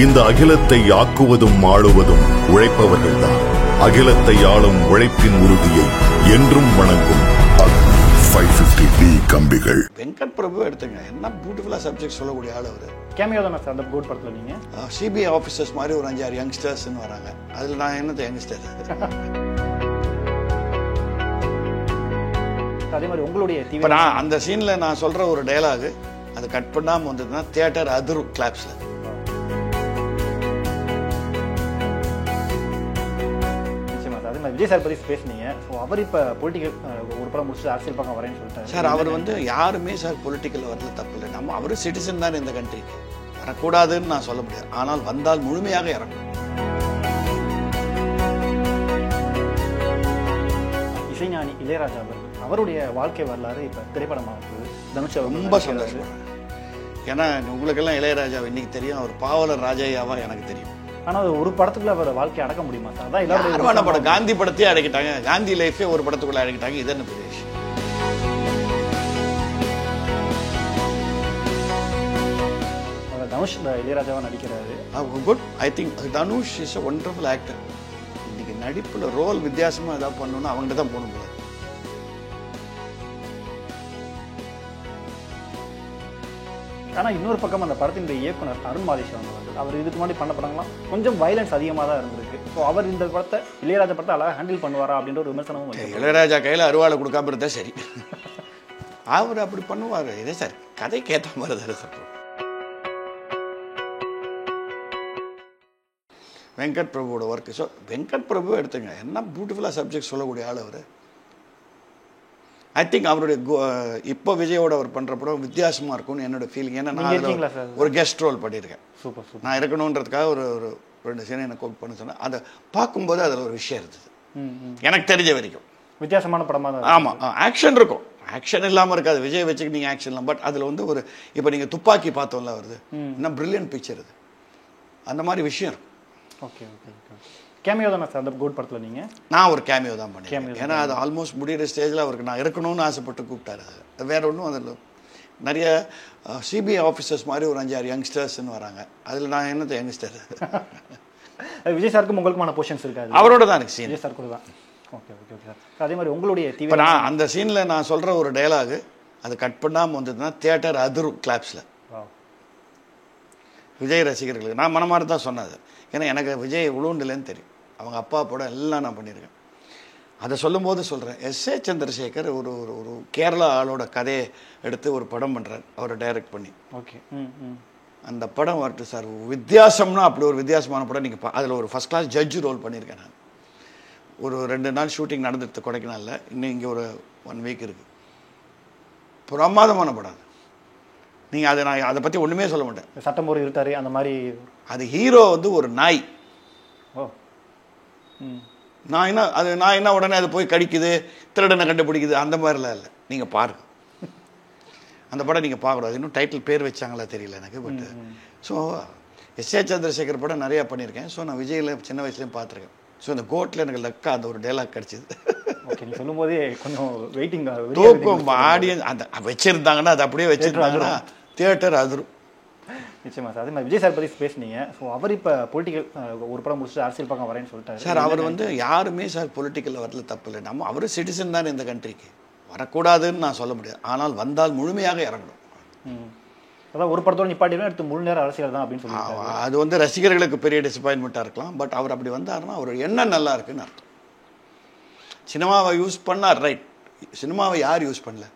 இந்த அகிலத்தை ஆக்குவதும் ஆளுவதும் உழைப்பவர்கள்தான். அகிலத்தை ஆளும் உழைப்பின் உறுதியை என்றும் வணங்கும் 550D கம்பிகள். வெங்கட் பிரபு எடுத்துங்க, என்ன பியூட்டிஃபுல்லா சப்ஜெக்ட் சொல்லக்கூடிய ஆள் அவர். கேமியோ தானே சார் அந்த கோட் படத்தில் நீங்கள்? சிபிஐ ஆஃபீஸர்ஸ் மாதிரி ஒரு 5-6 யங்ஸ்டர்ஸ்ன்னு வராங்க. அதில் நான் என்னது யங்ஸ்டர். அதே மாதிரி உங்களுடைய இப்போ நான் அந்த சீனில் நான் சொல்கிற ஒரு டயலாகு அது கட் பண்ணாமல் வந்ததுன்னா தியேட்டர் அதிரும் கிளாப்ஸில். அதே மாதிரி விஜய் சார் பற்றி பேசுனீங்க. ஸோ அவர் இப்போ பொலிட்டிக்கல் ஒரு படம் முடிச்சு அரசியல் பக்கம் வரேன்னு சொல்லிட்டாரு சார். அவர் வந்து யாருமே சார் பொலிட்டிக்கலில் வரல, தப்பு இல்லை. நம்ம அவர் சிட்டிசன் தான் இந்த கண்ட்ரிக்கு, வரக்கூடாதுன்னு நான் சொல்ல முடியாது. ஆனால் வந்தால் முழுமையாக இறங்கும். இசைஞானி இளையராஜா அவருடைய வாழ்க்கை வரலாறு இப்போ திரைப்படமாக தனுஷ் ரொம்ப சந்தோஷம். ஏன்னா உங்களுக்கெல்லாம் இளையராஜா இன்னைக்கு தெரியும், அவர் பாவலர் ராஜையாவா எனக்கு தெரியும். ஆனால் ஒரு படத்துக்குள்ள அவர் வாழ்க்கையை அடக்க முடியுமா சார்? அதான் எல்லாரும் படம் காந்தி படத்தையே அடக்கிட்டாங்க, காந்தி லைஃபே ஒரு படத்துக்குள்ள அடக்கிட்டாங்க. இது என்ன பெரிய விஷயம்? தனுஷ் இளையராஜாவா நடிக்கிறாரு. Good. I think Dhanush is a wonderful actor. இன்னைக்கு நடிப்புல ரோல் வித்தியாசமா ஏதாவது பண்ணணும்னு அவங்ககிட்ட தான் போகணும். ஆனால் இன்னொரு பக்கம் அந்த படத்தினுடைய இயக்குனர் அருண் மாதேஸ்வரன் அவர் இதுக்கு முன்னாடி பண்ண படங்கள்லாம் கொஞ்சம் வயலன்ஸ் அதிகமாக தான் இருந்திருக்கு. ஸோ அவர் இந்த படத்தை இளையராஜா படத்தை அழகாக ஹேண்டில் பண்ணுவாரா அப்படின்ற ஒரு விமர்சனமும் வந்து. இளையராஜா கையில் அருவாளை கொடுக்காம இருந்தால் சரி, அவர் அப்படி பண்ணுவார். இதே சார் கதைக்கு ஏற்ற மாதிரி தான் சார். வெங்கட் பிரபுவோட ஒர்க்கு. ஸோ வெங்கட் பிரபு எடுத்துங்க, என்ன பியூட்டிஃபுல்லாக சப்ஜெக்ட் சொல்லக்கூடிய ஆள் அவர். ஐ திங்க் அவருடைய இப்போ விஜயோட அவர் பண்ணுற படம் வித்தியாசமாக இருக்கும்னு என்னோட ஃபீலிங். ஏன்னா நான் ஒரு கெஸ்ட் ரோல் பண்ணியிருக்கேன். Super super. நான் இருக்கணுன்றதுக்காக ஒரு 2 சீனை எனக்கு கோட் பண்ண சொன்னேன். அதை பார்க்கும்போது அதில் ஒரு விஷயம் இருந்தது எனக்கு தெரிஞ்ச வரைக்கும். வித்தியாசமான படமாக தான். ஆமாம், ஆக்ஷன் இருக்கும், ஆக்ஷன் இல்லாமல் இருக்காது. விஜய் வச்சுக்கு நீங்கள் ஆக்ஷன்லாம், பட் அதில் வந்து ஒரு இப்போ நீங்கள் துப்பாக்கி பார்த்தோம்ல வருது, இன்னும் பிரில்லியன்ட் பிக்சர் இது, அந்த மாதிரி விஷயம் இருக்கும். Okay okay okay. கேமியோ தானே சார் அந்த கோட் படத்தில் நீங்கள்? நான் ஒரு கேமியோ தான் பண்ணேன். ஏன்னா அது ஆல்மோஸ்ட் முடிகிற ஸ்டேஜில் அவருக்கு நான் இருக்கணும்னு ஆசைப்பட்டு கூப்பிட்டாரு. அது வேற ஒன்றும் அதில் நிறைய சிபிஐ ஆஃபீஸர்ஸ் மாதிரி ஒரு 5-6 யங்ஸ்டர்ஸ்ன்னு வராங்க. அதில் நான் என்னது யங்ஸ்டர். விஜய் சாருக்கும் உங்களுக்குமான போர்ஷன்ஸ் இருக்காது? அவரோட தான் எனக்கு சீன். விஜய் சார் கூட தான். Okay okay okay sir. அதே மாதிரி உங்களுடைய இப்போ நான் அந்த சீனில் நான் சொல்கிற ஒரு டயலாகு அது கட் பண்ணாமல் வந்ததுன்னா தியேட்டர் அதிரும் கிளாப்ஸில். விஜய் ரசிகர்களுக்கு நான் மனமாரி தான் சொன்னது. ஏன்னா எனக்கு விஜய் உளுண்டில்லைன்னு தெரியும். அவங்க அப்பா படம் எல்லாம் நான் பண்ணியிருக்கேன். அதை சொல்லும்போது சொல்கிறேன், எஸ்.ஏ. சந்திரசேகர் ஒரு ஒரு கேரளா ஆளோட கதையை எடுத்து ஒரு படம் பண்ணுறார், அவரை டைரக்ட் பண்ணி. ஓகே. அந்த படம் வரட்டு சார், வித்தியாசம்னா அப்படி ஒரு வித்தியாசமான படம். நீங்கள் அதில் ஒரு ஃபஸ்ட் கிளாஸ் ஜட்ஜு ரோல் பண்ணியிருக்கேன் நான். ஒரு 2 நாள் ஷூட்டிங் நடந்துட்டு கொடைக்கானல்ல, இன்னும் இங்கே ஒரு 1 வீக் இருக்குது. பிரமாதமான படம் அது. நீங்கள் நான் அதை பற்றி ஒன்றுமே சொல்ல மாட்டேன். சட்டம் ஒரு இருட்டாரு அந்த மாதிரி. அது ஹீரோ வந்து ஒரு நாய். ஓ. நான் என்ன உடனே அது போய் கடிக்குது, திருடனை கண்டுபிடிக்குது, அந்த மாதிரிலாம் இல்லை. நீங்கள் பாருங்க அந்த படம், நீங்கள் பார்க்கக்கூடாது. இன்னும் டைட்டில் பேர் வச்சாங்களா தெரியல எனக்கு. But so SA. சந்திரசேகர் படம் நிறையா பண்ணியிருக்கேன். ஸோ நான் விஜயில் சின்ன வயசுலேயும் பார்த்துருக்கேன். ஸோ இந்த கோட்டில் எனக்கு லக்கா அந்த ஒரு டைலாக் கிடச்சிது. ஓகே, நீங்கள் சொல்லும் போதே கொஞ்சம் வெயிட்டிங் தூக்கம் ஆடியன்ஸ் அந்த வச்சுருந்தாங்கன்னா அது அப்படியே வச்சுருந்தாங்கன்னா தியேட்டர் அதிரும். நிச்சயமா சார். அதே மாதிரி விஜய் சார் பற்றி பேசுனீங்க. ஸோ அவர் இப்போ பொலிட்டிக்கல் ஒரு படம் முடிச்சு அரசியல் பக்கம் வரேன்னு சொல்லிட்டாரு சார். அவர் வந்து யாருமே சார் பொலிட்டிக்கலில் வரல, தப்பு இல்லை. நம்ம அவர் சிட்டிசன் தான் இந்த கண்ட்ரிக்கு, வரக்கூடாதுன்னு நான் சொல்ல முடியாது. ஆனால் வந்தால் முழுமையாக இறங்கணும். அதான் ஒரு படத்தோட நிப்பாட்டியும் எடுத்து முழு நேரம் அரசியல் தான் அப்படின்னு சொல்லுவாங்க. அது வந்து ரசிகர்களுக்கு பெரிய டிசப்பாயின்மெண்ட்டாக இருக்கலாம். பட் அவர் அப்படி வந்தாருன்னா அவர் என்ன நல்லா இருக்குன்னு அர்த்தம். சினிமாவை யூஸ் பண்ணார், ரைட். சினிமாவை யார் யூஸ் பண்ணல?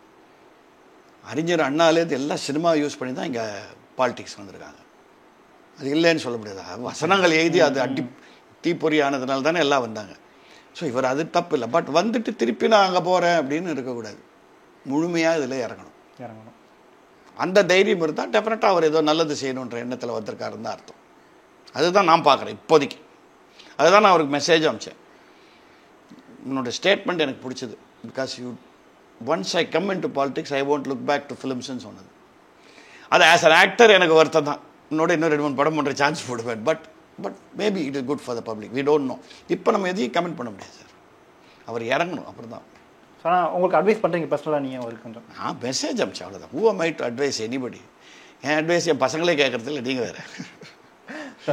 அறிஞர் அண்ணாலேருந்து எல்லாம் சினிமாவை யூஸ் பண்ணி தான் இங்கே பாலிடிக்ஸ் வந்திருக்காங்க. அது இல்லைன்னு சொல்ல முடியாது. வசனங்கள் எழுதி அது தீப்பொறி ஆனதுனால தானே எல்லாம் வந்தாங்க. ஸோ இவர் அது தப்பு இல்லை. பட் வந்துட்டு திருப்பி நான் அங்கே போகிறேன் அப்படின்னு இருக்கக்கூடாது. முழுமையாக இதில் இறங்கணும். அந்த தைரியம் இருந்தால் டெஃபினட்டாக அவர் ஏதோ நல்லது செய்யணுன்ற எண்ணத்தில் வந்திருக்காருன்னு தான் அர்த்தம். அதுதான் நான் பார்க்குறேன் இப்போதைக்கு. அதுதான் நான் அவருக்கு மெசேஜ் அனுப்பிச்சேன். உன்னோட ஸ்டேட்மெண்ட் எனக்கு பிடிச்சது. Because once I come into politics I won't look back to ஃபிலிம்ஸ்ன்னு சொன்னது. அது ஆஸ் அன் ஆக்டர் எனக்கு வருத்தம் தான். இன்னும் 2-3 படம் பண்ணுற சான்ஸ் போடுவேன். But maybe it is good for the public. We don't know. இப்போ நம்ம எதையும் கமெண்ட் பண்ண முடியாது சார். அவர் இறங்கணும், அப்புறம் தான். ஆனால் உங்களுக்கு அட்வைஸ் பண்ணுறீங்க பர்சனலாக நீங்கள் அவருக்கு? நான் மெசேஜ் அனுப்பிச்சேன், அவ்வளோதான். Who am I to advise anybody? என் அட்வைஸ் என் பசங்களே கேட்குறது இல்லை, நீங்கள் வேறு.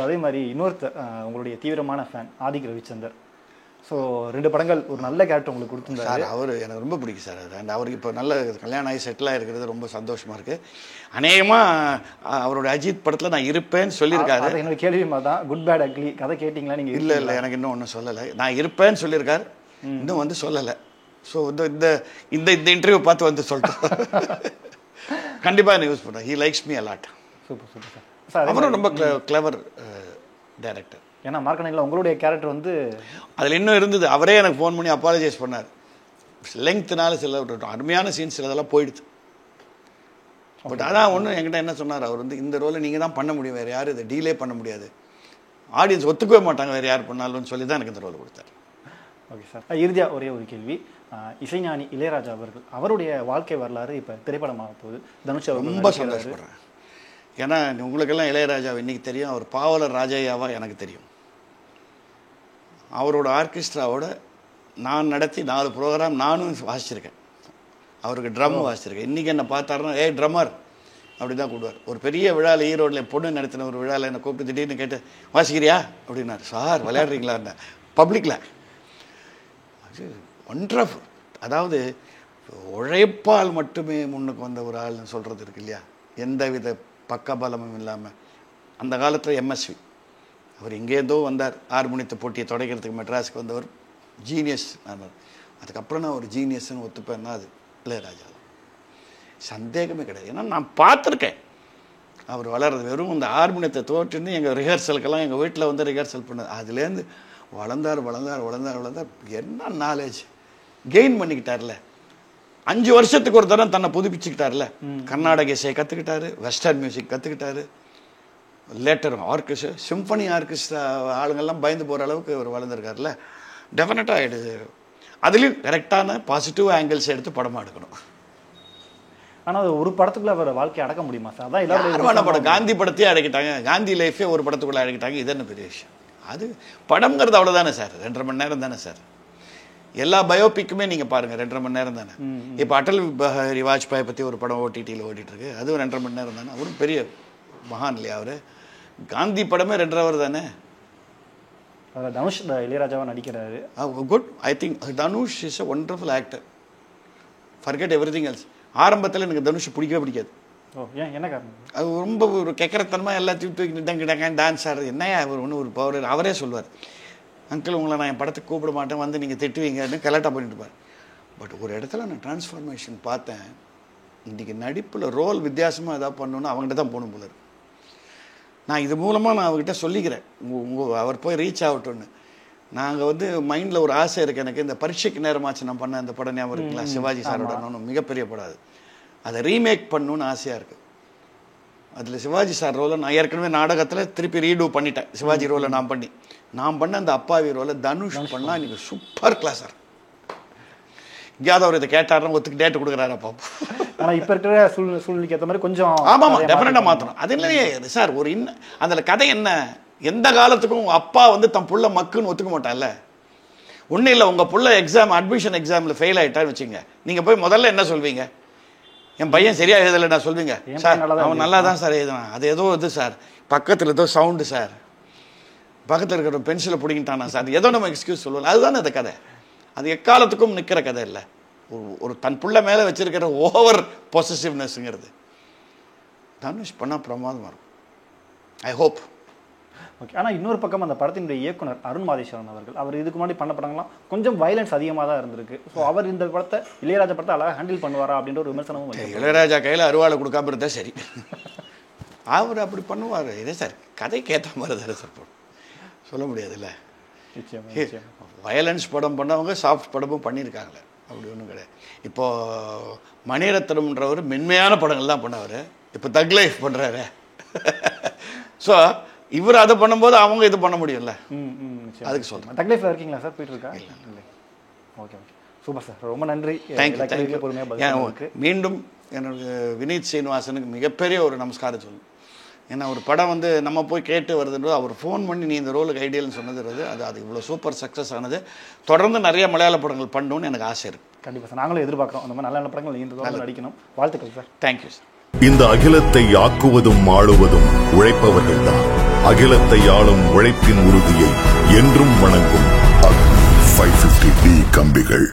அதே மாதிரி இன்னொருத்தர் உங்களுடைய தீவிரமான ஃபேன் ஆதிக் ரவிச்சந்தர். ஸோ 2 படங்கள் ஒரு நல்ல கேரக்டர் உங்களுக்கு கொடுத்துருந்தாரு சார். அவர் எனக்கு ரொம்ப பிடிக்கும் சார். அது அண்ட் அவருக்கு இப்போ நல்ல கல்யாணம் ஆகி செட்டில் ஆகிருக்கிறது ரொம்ப சந்தோஷமாக இருக்குது. அநேகமாக அவருடைய அஜித் படத்தில் நான் இருப்பேன்னு சொல்லியிருக்காரு. அது என்னோட கேள்வி மாதிரி தான். குட் பேட் அக்லி கதை கேட்டிங்களா நீங்கள்? இல்லை எனக்கு இன்னும் ஒன்றும் சொல்லலை. நான் இருப்பேன்னு சொல்லியிருக்காரு, இன்னும் வந்து சொல்லலை. ஸோ இந்த இந்த இந்த இன்டர்வியூ பார்த்து வந்து சொல்லிட்டு கண்டிப்பாக என்ன யூஸ் பண்ணுறேன். He likes me allot. Super sir. அவரும் ரொம்ப கிளவர் டைரக்டர். ஏன்னா மார்க்கெட்டில் உங்களுடைய கேரக்டர் வந்து அதில் இன்னும் இருந்தது. அவரே எனக்கு ஃபோன் பண்ணி அப்பாலஜைஸ் பண்ணார். லெங்க்த்னால சில அருமையான சீன்ஸ் அதெல்லாம் போயிடுது. பட் அதான் ஒன்று என்கிட்ட என்ன சொன்னார், அவர் வந்து இந்த ரோலை நீங்கள் தான் பண்ண முடியும், வேறு யாரும் இதை டீலே பண்ண முடியாது, ஆடியன்ஸ் ஒத்துக்கவே மாட்டாங்க வேறு யார் பண்ணாலும்னு சொல்லி தான் எனக்கு இந்த ரோல் கொடுத்தார். Okay sir. இறுதியாக ஒரே ஒரு கேள்வி. இசைஞானி இளையராஜா அவர்கள் அவருடைய வாழ்க்கை வரலாறு இப்போ திரைப்படமாக போகுது. தனுஷ் ரொம்ப சந்தோஷப்படுறேன். ஏன்னா உங்களுக்கெல்லாம் இளையராஜா இன்னைக்கு தெரியும், அவர் பாவலர் ராஜையாவா எனக்கு தெரியும். அவரோட ஆர்கெஸ்ட்ராவோட நான் நடத்தி 4 ப்ரோக்ராம் நானும் வாசிச்சிருக்கேன். அவருக்கு ட்ரம் வாசிச்சிருக்கேன். இன்றைக்கி என்னை பார்த்தாருன்னா ஏய் ட்ரம்மர் அப்படி தான் கூடுவார். ஒரு பெரிய விழாவில் ஈரோட்டில் பொண்ணு நடத்தின ஒரு விழாவில் என்னை கூப்பிட்டு திடீர்னு கேட்டு வாசிக்கிறியா அப்படின்னாரு. சார் விளையாடுறீங்களா பப்ளிக்கில். அது ஒண்டர்ஃபுல். அதாவது உழைப்பால் மட்டுமே முன்னுக்கு வந்த ஒரு ஆள்னு சொல்கிறது இருக்கு இல்லையா, எந்த வித பக்கபலமும் இல்லாமல். அந்த காலத்தில் எம்எஸ்வி அவர் எங்கேருந்தோ வந்தார். ஹார்மோனியத்தை போட்டியை தொடக்கிறதுக்கு மெட்ராஸுக்கு வந்தவர். ஜீனியஸ். அதுக்கப்புறம் நான் ஒரு ஜீனியஸ்ன்னு ஒத்துப்பேன்னா அது இளையராஜா, சந்தேகமே கிடையாது. ஏன்னா நான் பார்த்துருக்கேன் அவர் வளர்றது. வெறும் இந்த ஹார்மோனியத்தை தோற்றுன்னு எங்கள் ரிஹர்சலுக்கெல்லாம் எங்கள் வீட்டில் வந்து ரிஹர்சல் பண்ணது. அதுலேருந்து வளர்ந்தார். என்ன நாலேஜ் கெயின் பண்ணிக்கிட்டார்ல. 5 வருஷத்துக்கு ஒரு தரம் தன்னை புதுப்பிச்சுக்கிட்டார்ல. கர்நாடக இசையை கற்றுக்கிட்டாரு, வெஸ்டர்ன் மியூசிக் கற்றுக்கிட்டாரு, லேட்டர் ஆர்கெஸ்ட்ரா சிம்பனி ஆர்கெஸ்ட்ரா ஆளுங்கள்லாம் பயந்து போகிற அளவுக்கு அவர் வளர்ந்துருக்காருல்ல. டெஃபினட்டாக ஆகிடுது. அதுலேயும் கரெக்டான பாசிட்டிவ் ஆங்கிள்ஸ் எடுத்து படமாக எடுக்கணும். ஆனால் அது ஒரு படத்துக்குள்ள அவர் வாழ்க்கையை அடக்க முடியுமா சார்? அதான் எல்லாரும் படம் காந்தி படத்தையே அடக்கிட்டாங்க, காந்தி லைஃபே ஒரு படத்துக்குள்ளே அடக்கிட்டாங்க. இது என்ன பெரிய விஷயம்? அது படம்ங்கிறது அவ்வளோதானே சார், 2.5 மணி நேரம் தானே சார். எல்லா பயோபிக்குமே நீங்கள் பாருங்கள் 2.5 மணி நேரம் தானே. இப்போ அடல் பிஹாரி வாஜ்பாய் பற்றி ஒரு படம் ஓடிடியில் ஓடிட்டுருக்கு, அதுவும் 2.5 மணி நேரம் தானே. அவரும் பெரிய மகான் இல்லையா அவர். காந்தி படமே 2.5 hours தானே. தனுஷ் இளையராஜாவை நடிக்கிறாரு. Good. I think Dhanush is a wonderful actor. Forget everything else. ஆரம்பத்தில் எனக்கு தனுஷ் பிடிக்கவே பிடிக்காது. என்ன காரணம்? அது ரொம்ப ஒரு கெக்கரத்தனமாக எல்லாத்தையும் தூக்கி டான்ஸ் ஆடுறது. என்னையா அவர் ஒன்று ஒரு பவர். அவரே சொல்லுவார், அங்கிள் உங்களை நான் என் படத்துக்கு கூப்பிட மாட்டேன், வந்து நீங்கள் திட்டுவீங்கன்னு கலெக்டாக பண்ணிட்டு இருப்பார். பட் ஒரு இடத்துல நான் டிரான்ஸ்ஃபார்மேஷன் பார்த்தேன். இன்றைக்கி நடிப்பில் ரோல் வித்தியாசமாக எதாவது பண்ணணுன்னு அவங்ககிட்ட தான் போகணும் போல. நான் இது மூலமாக நான் அவர்கிட்ட சொல்லிக்கிறேன், அவர் போய் ரீச் ஆகட்டும்னு. நாங்கள் வந்து மைண்டில் ஒரு ஆசை இருக்குது எனக்கு. இந்த பரீட்சைக்கு நேரமாச்சு நான் பண்ண அந்த படம் ஞாபகம் இருக்குங்களா, சிவாஜி சாரோட. மிகப்பெரிய படம் அது. அதை ரீமேக் பண்ணணுன்னு ஆசையாக இருக்குது. அதில் சிவாஜி சார் ரோலை நான் ஏற்கனவே நாடகத்தில் திருப்பி ரீடூ பண்ணிட்டேன். சிவாஜி ரோலை நான் பண்ண அந்த அப்பாவி ரோலை தனுஷ் பண்ணால் இன்றைக்கி சூப்பர் கிளாஸ் சார். எங்கேயாவது அவர் இதை கேட்டாருன்னா ஒத்துக்கு டேட்டு கொடுக்குறாரு பாப்போம். ஆனால் இப்போ இருக்கிற சூழ்நிலைக்கு ஏற்ற மாதிரி கொஞ்சம் ஆமாம் டெஃபினட்டாக மாற்றணும். அது இல்லையே சார். ஒரு அதில் கதை என்ன, எந்த காலத்துக்கும் உங்கள் அப்பா வந்து தன் புள்ள மக்குன்னு ஒத்துக்க மாட்டான்ல. ஒன்றும் இல்லை, உங்கள் புள்ள அட்மிஷன் எக்ஸாமில் ஃபெயில் ஆகிட்டான்னு வச்சுங்க, நீங்கள் போய் முதல்ல என்ன சொல்வீங்க? என் பையன் சரியாக எழுதலை நான் சொல்வீங்க சார், அவன் நல்லா தான் சார் எழுதுனான், அது ஏதோ இது சார், பக்கத்தில் ஏதோ சவுண்டு சார், பக்கத்தில் இருக்கிற பென்சிலை பிடிங்கிட்டானா சார், ஏதோ நம்ம எக்ஸ்கியூஸ் சொல்லுவோம். அதுதானே அந்த கதை. அது எக்காலத்துக்கும் நிற்கிற கதை இல்லை. ஒரு தன் புள்ள மேலே வச்சிருக்கிற ஓவர் பொசசிவ்னஸ்ங்கிறது தனுஷ் பண்ணால் பிரமாதமாக இருக்கும். I hope. ஓகே. ஆனால் இன்னொரு பக்கம் அந்த படத்தினுடைய இயக்குனர் அருண் மாதேஸ்வரன் அவர்கள், அவர் இதுக்கு முன்னாடி பண்ண படங்கள்லாம் கொஞ்சம் வயலன்ஸ் அதிகமாக தான் இருந்திருக்கு. ஸோ அவர் இந்த படத்தை இளையராஜா படத்தை அழகாக ஹேண்டில் பண்ணுவாரா அப்படின்ற ஒரு விமர்சனமும். இளையராஜா கையில் அருவாளை கொடுக்காம இருந்தால் சரி, அவர் அப்படி பண்ணுவார். இதே சார் கதைக்கு ஏற்ற மாதிரி தானே சார் போடும், சொல்ல முடியாதுல்ல. வயலன்ஸ் படம் பண்ணவங்க சாஃப்ட் படமும் பண்ணியிருக்காங்களே, அப்படி ஒன்றும் கிடையாது. இப்போது மணிரத்னம்ன்றவர் மென்மையான படங்கள் தான் பண்ணவர். இப்போ தக் லைஃப் பண்ணுறாரு. ஸோ இவர் அதை பண்ணும்போது அவங்க இது பண்ண முடியும்ல, அதுக்கு சொல்கிறேன். தக் லைஃப்ல இருக்கீங்களா சார்? போயிட்டு இருக்கா? இல்லை. ஓகே ஓகே, சூப்பர் சார், ரொம்ப நன்றி. மீண்டும் எனக்கு வினீத் சீனிவாசனுக்கு மிகப்பெரிய ஒரு நமஸ்காரம் சொல்லணும். ஏன்னா ஒரு படம் வந்து நம்ம போய் கேட்டு வருதுன்றது, அவர் ஃபோன் பண்ணி நீ இந்த ரோலுக்கு ஐடியல்னு சொன்னதுறது அது இவ்வளோ சூப்பர் சக்ஸஸ் ஆனது. தொடர்ந்து நிறைய மலையாள படங்கள் பண்ணணும்னு எனக்கு ஆசை இருக்குது. கண்டிப்பாக சார், நாங்களும் எதிர்பார்க்குறோம் அந்த மாதிரி நல்ல நல்ல படங்கள் இந்த நடிக்கணும். வாழ்த்துக்கள் சார். Thank you sir. இந்த அகிலத்தை ஆக்குவதும் ஆளுவதும் உழைப்பவர்கள்தான். அகிலத்தை ஆளும் உழைப்பின் உறுதியை என்றும் வணங்கும் 550D கம்பிகள்.